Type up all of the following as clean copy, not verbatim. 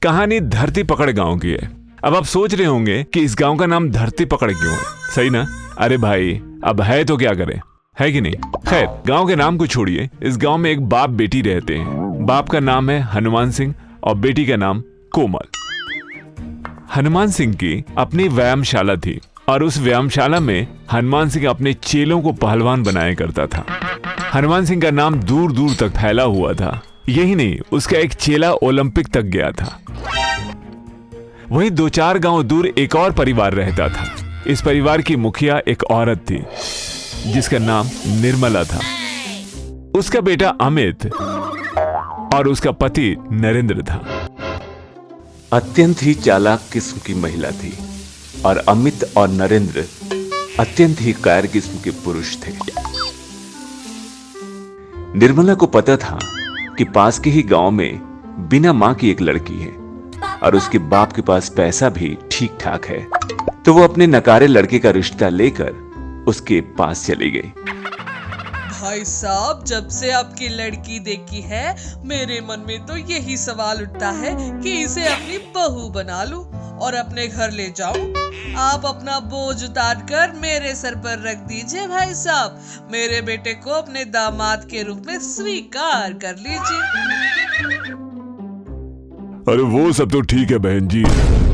कहानी धरती पकड़ गांव की है। अब आप सोच रहे होंगे कि इस गांव का नाम धरती पकड़ क्यों है, सही ना? अरे भाई, अब है तो क्या करें, है कि नहीं? खैर, गांव के नाम को छोड़िए, इस गांव में एक बाप बेटी रहते हैं। बाप का नाम है हनुमान सिंह और बेटी का नाम कोमल। हनुमान सिंह की अपनी व्यायामशाला थी और उस व्यायामशाला में हनुमान सिंह अपने चेलों को पहलवान बनाया करता था। हनुमान सिंह का नाम दूर दूर तक फैला हुआ था। यही नहीं, उसका एक चेला ओलंपिक तक गया था। वहीं 2-4 गांव दूर एक और परिवार रहता था। इस परिवार की मुखिया एक औरत थी जिसका नाम निर्मला था। उसका बेटा अमित और उसका पति नरेंद्र था। अत्यंत ही चालाक किस्म की महिला थी और अमित और नरेंद्र अत्यंत ही कायर किस्म के पुरुष थे। निर्मला को पता था कि पास के ही गांव में बिना मां की एक लड़की है और उसके बाप के पास पैसा भी ठीक ठाक है, तो वो अपने नकारे लड़के का रिश्ता लेकर उसके पास चली गई। भाई साहब, जब से आपकी लड़की देखी है मेरे मन में तो यही सवाल उठता है कि इसे अपनी बहू बना लूं और अपने घर ले जाऊं। आप अपना बोझ उतार कर मेरे सर पर रख दीजिए भाई साहब। मेरे बेटे को अपने दामाद के रूप में स्वीकार कर लीजिए। अरे वो सब तो ठीक है बहन जी,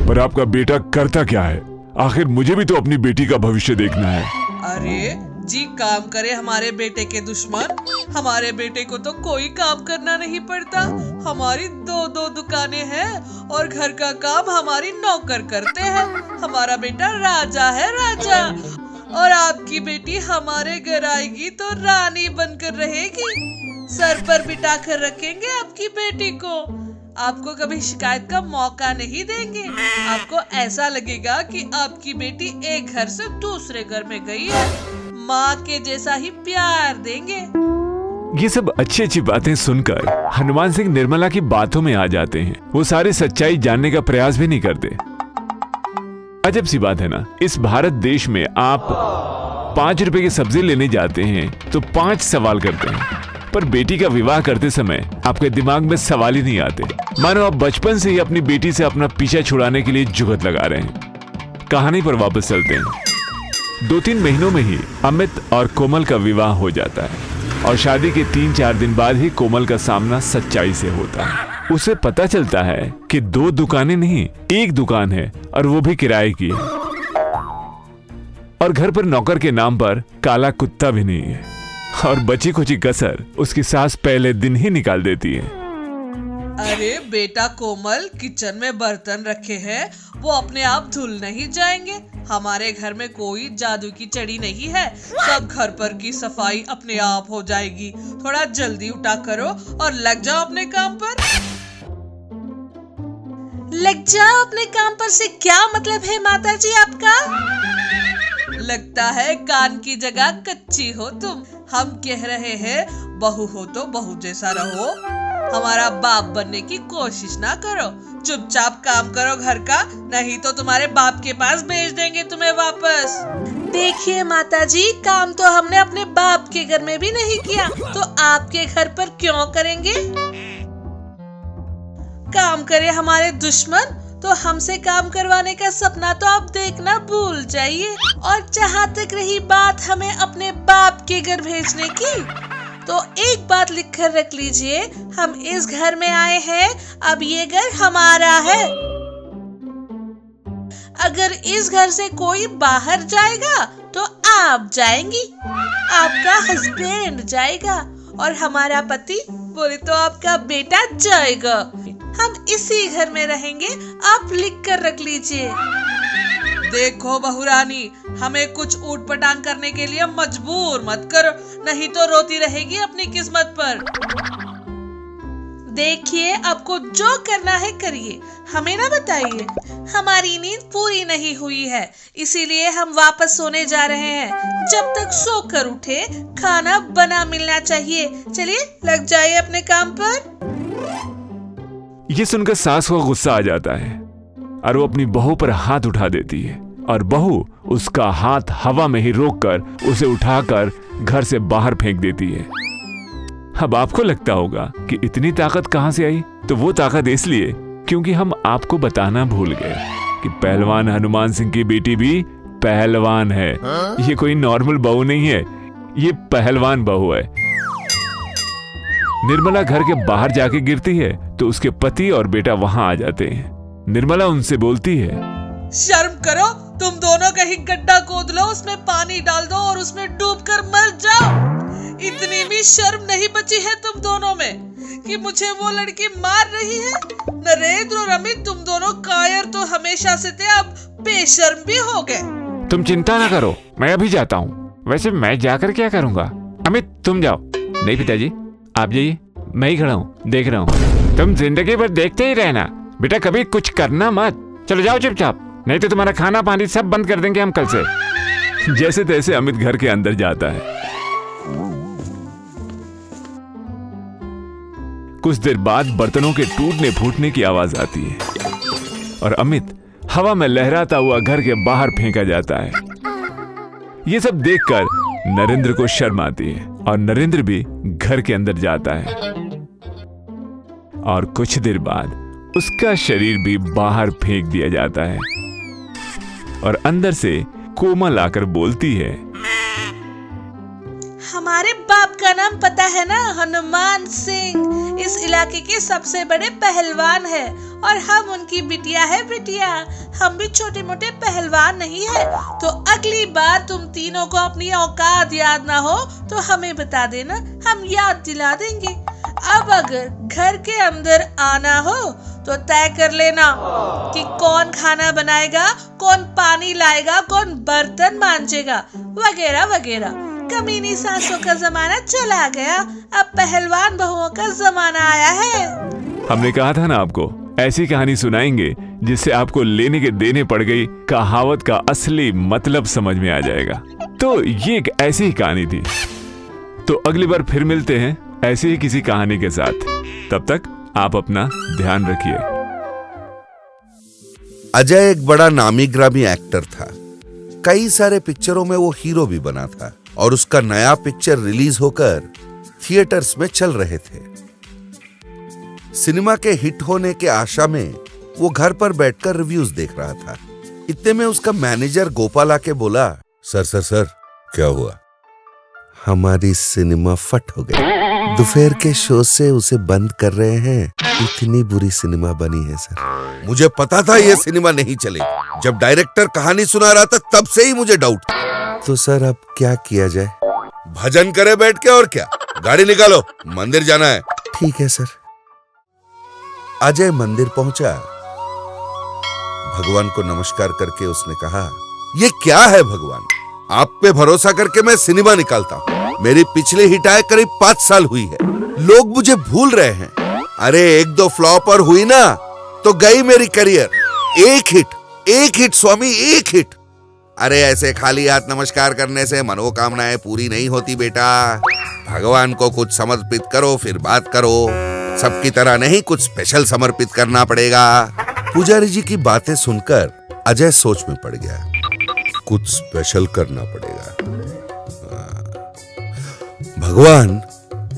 पर आपका बेटा करता क्या है? आखिर मुझे भी तो अपनी बेटी का भविष्य देखना है। अरे जी, काम करे हमारे बेटे के दुश्मन। हमारे बेटे को तो कोई काम करना नहीं पड़ता। हमारी 2 दुकानें हैं और घर का काम हमारी नौकर करते हैं। हमारा बेटा राजा है, राजा। और आपकी बेटी हमारे घर आएगी तो रानी बनकर रहेगी। सर पर बिठा कर रखेंगे आपकी बेटी को। आपको कभी शिकायत का मौका नहीं देंगे। आपको ऐसा लगेगा कि आपकी बेटी एक घर से दूसरे घर में गई है। माँ के जैसा ही प्यार देंगे। ये सब अच्छी अच्छी बातें सुनकर हनुमान सिंह निर्मला की बातों में आ जाते हैं। वो सारी सच्चाई जानने का प्रयास भी नहीं करते। अजब सी बात है ना, इस भारत देश में आप 5 रुपए की सब्जी लेने जाते हैं तो 5 सवाल करते हैं, पर बेटी का विवाह करते समय आपके दिमाग में सवाल ही नहीं आते। मानो आप बचपन से ही अपनी बेटी से अपना पीछा छुड़ाने के लिए जुगत लगा रहे हैं। कहानी पर वापस चलते हैं। 2-3 महीनों में ही अमित और कोमल का विवाह हो जाता है और शादी के 3-4 दिन बाद ही कोमल का सामना सच्चाई से होता है। उसे पता चलता है कि 2 दुकानें नहीं, एक दुकान है और वो भी किराए की है। और घर पर नौकर के नाम पर काला कुत्ता भी नहीं है और बची खुची कसर उसकी सास पहले दिन ही निकाल देती है। अरे बेटा कोमल, किचन में बर्तन रखे हैं, वो अपने आप धुल नहीं जाएंगे। हमारे घर में कोई जादू की चड़ी नहीं है। सब घर पर की सफाई अपने आप हो जाएगी। थोड़ा जल्दी उठा करो और लग जाओ अपने काम पर। लग जाओ अपने काम पर से क्या मतलब है माता जी आपका? लगता है कान की जगह कच्ची हो तुम। हम कह रहे हैं बहू हो तो बहू जैसा रहो। हमारा बाप बनने की कोशिश ना करो। चुपचाप काम करो घर का, नहीं तो तुम्हारे बाप के पास भेज देंगे तुम्हें वापस। देखिए माताजी, काम तो हमने अपने बाप के घर में भी नहीं किया, तो आपके घर पर क्यों करेंगे? काम करे हमारे दुश्मन तो हमसे काम करवाने का सपना तो आप देखना भूल जाइए। और जहाँ तक रही बात हमें अपने बाप के घर भेजने की, तो एक बात लिख कर रख लीजिए, हम इस घर में आए हैं, अब ये घर हमारा है। अगर इस घर से कोई बाहर जाएगा तो आप जाएंगी, आपका हस्बैंड जाएगा और हमारा पति बोले तो आपका बेटा जाएगा। हम इसी घर में रहेंगे, आप लिख कर रख लीजिए। देखो बहुरानी, हमें कुछ ऊट पटांग करने के लिए मजबूर मत करो, नहीं तो रोती रहेगी अपनी किस्मत पर। देखिए, आपको जो करना है करिए, हमें ना बताइए। हमारी नींद पूरी नहीं हुई है, इसीलिए हम वापस सोने जा रहे हैं। जब तक सोकर उठे खाना बना मिलना चाहिए। चलिए लग जाइए अपने काम पर। ये सुनकर सास को गुस्सा आ जाता है और वो अपनी बहू पर हाथ उठा देती है और बहू उसका हाथ हवा में ही रोककर उसे उठाकर घर से बाहर फेंक देती है। अब आपको लगता होगा कि इतनी ताकत कहां से आई? तो वो ताकत इसलिए क्योंकि हम आपको बताना भूल गए कि पहलवान हनुमान सिंह की बेटी भी पहलवान है। ये कोई नॉर्मल बहू नहीं है, ये पहलवान बहू है। निर्मला घर के बाहर जाके गिरती है तो उसके पति और बेटा वहां आ जाते हैं। निर्मला उनसे बोलती है, शर्म करो, तुम दोनों कहीं गड्ढा खोद लो, उसमें पानी डाल दो और उसमें डूबकर मर जाओ। इतनी भी शर्म नहीं बची है तुम दोनों में कि मुझे वो लड़की मार रही है। नरेंद्र और अमित, तुम दोनों कायर तो हमेशा से थे, अब बेशर्म भी हो गए। तुम चिंता ना करो, मैं अभी जाता हूँ। वैसे मैं जाकर क्या करूँगा? अमित तुम जाओ। नहीं पिताजी आप जाइए, मैं ही खड़ा हूँ, देख रहा हूँ। तुम जिंदगी भर देखते ही रहना बेटा, कभी कुछ करना मत। चलो जाओ चुपचाप, नहीं तो तुम्हारा खाना पानी सब बंद कर देंगे हम कल से। जैसे तैसे अमित घर के अंदर जाता है। कुछ देर बाद बर्तनों के टूटने फूटने की आवाज आती है और अमित हवा में लहराता हुआ घर के बाहर फेंका जाता है। ये सब देखकर नरेंद्र को शर्म आती है और नरेंद्र भी घर के अंदर जाता है और कुछ देर बाद उसका शरीर भी बाहर फेंक दिया जाता है और अंदर से कोमल आकर बोलती है, हमारे बाप का नाम पता है ना, हनुमान सिंह इस इलाके के सबसे बड़े पहलवान है और हम उनकी बिटिया है। बिटिया, हम भी छोटे मोटे पहलवान नहीं है। तो अगली बार तुम तीनों को अपनी औकात याद ना हो तो हमें बता देना, हम याद दिला देंगे। अब अगर घर के अंदर आना हो तो तय कर लेना कि कौन खाना बनाएगा, कौन पानी लाएगा, कौन बर्तन मांजेगा, वगैरह वगैरह। कमीनी सासों का जमाना चला गया, अब पहलवान बहुओं का जमाना आया है। हमने कहा था ना आपको, ऐसी कहानी सुनाएंगे जिससे आपको लेने के देने पड़ गई कहावत का असली मतलब समझ में आ जाएगा। तो ये एक ऐसी ही कहानी थी। तो अगली बार फिर मिलते हैं ऐसी ही किसी कहानी के साथ। तब तक आप अपना ध्यान रखिए। अजय एक बड़ा नामी ग्रामी एक्टर था। कई सारे पिक्चरों में वो हीरो भी बना था और उसका नया पिक्चर रिलीज होकर थिएटर्स में चल रहे थे। सिनेमा के हिट होने के आशा में वो घर पर बैठकर रिव्यूज देख रहा था। इतने में उसका मैनेजर गोपाल आके बोला, सर क्या हुआ? हमारी सिनेमा फट हो गई, दोपहर के शो से उसे बंद कर रहे हैं। इतनी बुरी सिनेमा बनी है सर। मुझे पता था ये सिनेमा नहीं चलेगी। जब डायरेक्टर कहानी सुना रहा था तब से ही मुझे डाउट था। तो सर अब क्या किया जाए? भजन करे बैठ के, और क्या। गाड़ी निकालो, मंदिर जाना है। ठीक है सर। अजय मंदिर पहुंचा। भगवान को नमस्कार करके उसने कहा, ये क्या है भगवान, आप पे भरोसा करके मैं सिनेमा निकालता हूं। मेरी पिछली हिट आए करीब 5 साल हुई है, लोग मुझे भूल रहे हैं। अरे 1-2 फ्लॉप और हुई ना तो गई मेरी करियर। एक हिट स्वामी, एक हिट। अरे ऐसे खाली हाथ नमस्कार करने से मनोकामनाएं पूरी नहीं होती बेटा। भगवान को कुछ समर्पित करो फिर बात करो। सबकी तरह नहीं, कुछ स्पेशल समर्पित करना पड़ेगा। पुजारी जी की बातें सुनकर अजय सोच में पड़ गया। कुछ स्पेशल करना पड़ेगा। भगवान,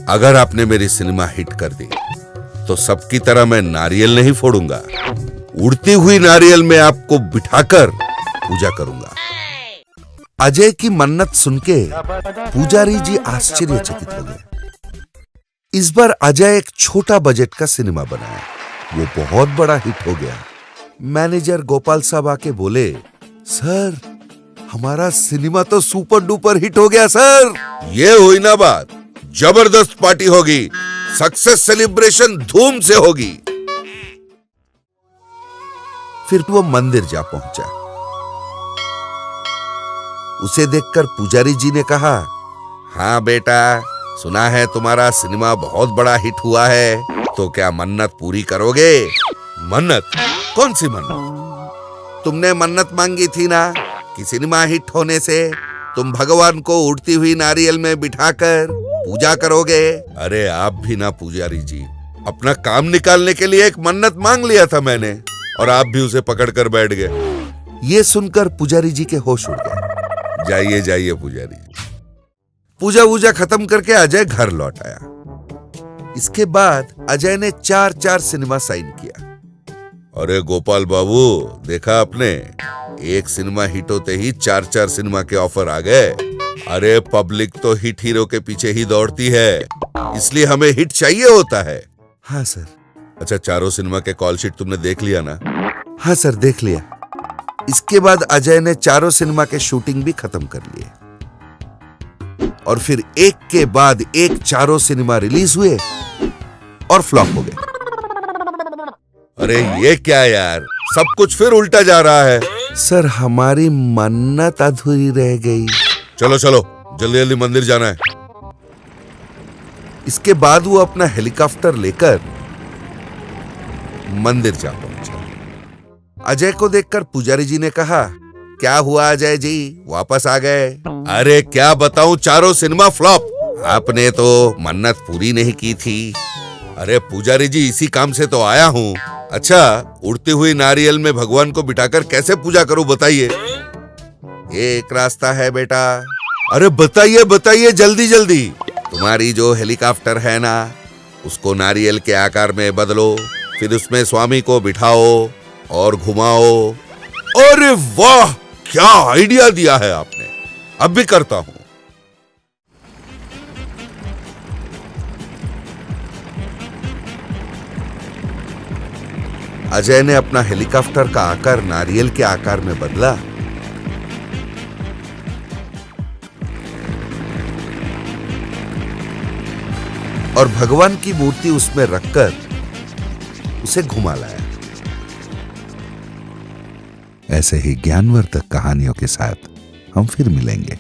अगर आपने मेरी सिनेमा हिट कर दी तो सबकी तरह मैं नारियल नहीं फोड़ूंगा, उड़ती हुई नारियल में आपको बिठाकर पूजा करूंगा। अजय की मन्नत सुनके पुजारी जी आश्चर्यचकित हो गए। इस बार अजय एक छोटा बजट का सिनेमा बनाया, वो बहुत बड़ा हिट हो गया। मैनेजर गोपाल साहब आके बोले, सर हमारा सिनेमा तो सुपर डुपर हिट हो गया सर। ये हुई ना बात, जबरदस्त पार्टी होगी, सक्सेस सेलिब्रेशन धूम से होगी। फिर वो मंदिर जा पहुंचा। उसे देखकर पुजारी जी ने कहा, हाँ बेटा, सुना है तुम्हारा सिनेमा बहुत बड़ा हिट हुआ है, तो क्या मन्नत पूरी करोगे? मन्नत? कौन सी मन्नत? तुमने मन्नत मांगी थी ना कि सिनेमा हिट होने से तुम भगवान को उड़ती हुई नारियल में बिठाकर पूजा करोगे। अरे आप भी ना पुजारी जी, अपना काम निकालने के लिए एक मन्नत मांग लिया था मैंने और आप भी उसे पकड़कर बैठ गए। ये सुनकर पुजारी जी के होश उड़ गए। जाइए जाइए पुजारी जी। पूजा वूजा खत्म करके अजय घर लौट आया। इसके बाद अजय ने 4 सिनेमा साइन किया। अरे गोपाल बाबू, देखा आपने, एक सिनेमा हिट होते ही 4-4 सिनेमा के ऑफर आ गए। अरे पब्लिक तो हिट हीरो के पीछे ही दौड़ती है, इसलिए हमें हिट चाहिए होता है। हाँ सर। अच्छा, चारों सिनेमा के कॉल शीट तुमने देख लिया ना? हाँ सर, देख लिया। इसके बाद अजय ने चारों सिनेमा के शूटिंग भी खत्म कर लिए और फिर एक के बाद एक चारों सिनेमा रिलीज हुए और फ्लॉप हो गए। अरे ये क्या यार, सब कुछ फिर उल्टा जा रहा है। सर, हमारी मन्नत अधूरी रह गई। चलो चलो, जल्दी जल्दी मंदिर जाना है। इसके बाद वो अपना हेलीकॉप्टर लेकर मंदिर जा पहुंचा। अजय को देखकर पुजारी जी ने कहा, क्या हुआ अजय जी, वापस आ गए? अरे क्या बताऊं, चारों सिनेमा फ्लॉप। आपने तो मन्नत पूरी नहीं की थी। अरे पुजारी जी, इसी काम से तो आया हूं। अच्छा, उड़ती हुई नारियल में भगवान को बिठाकर कैसे पूजा करूं बताइए? एक रास्ता है बेटा। अरे बताइए बताइए, जल्दी जल्दी। तुम्हारी जो हेलीकॉप्टर है ना, उसको नारियल के आकार में बदलो, फिर उसमें स्वामी को बिठाओ और घुमाओ। अरे वाह, क्या आइडिया दिया है आपने, अब भी करता हूं। अजय ने अपना हेलीकॉप्टर का आकार नारियल के आकार में बदला और भगवान की मूर्ति उसमें रखकर उसे घुमा लाया। ऐसे ही ज्ञानवर्धक कहानियों के साथ हम फिर मिलेंगे।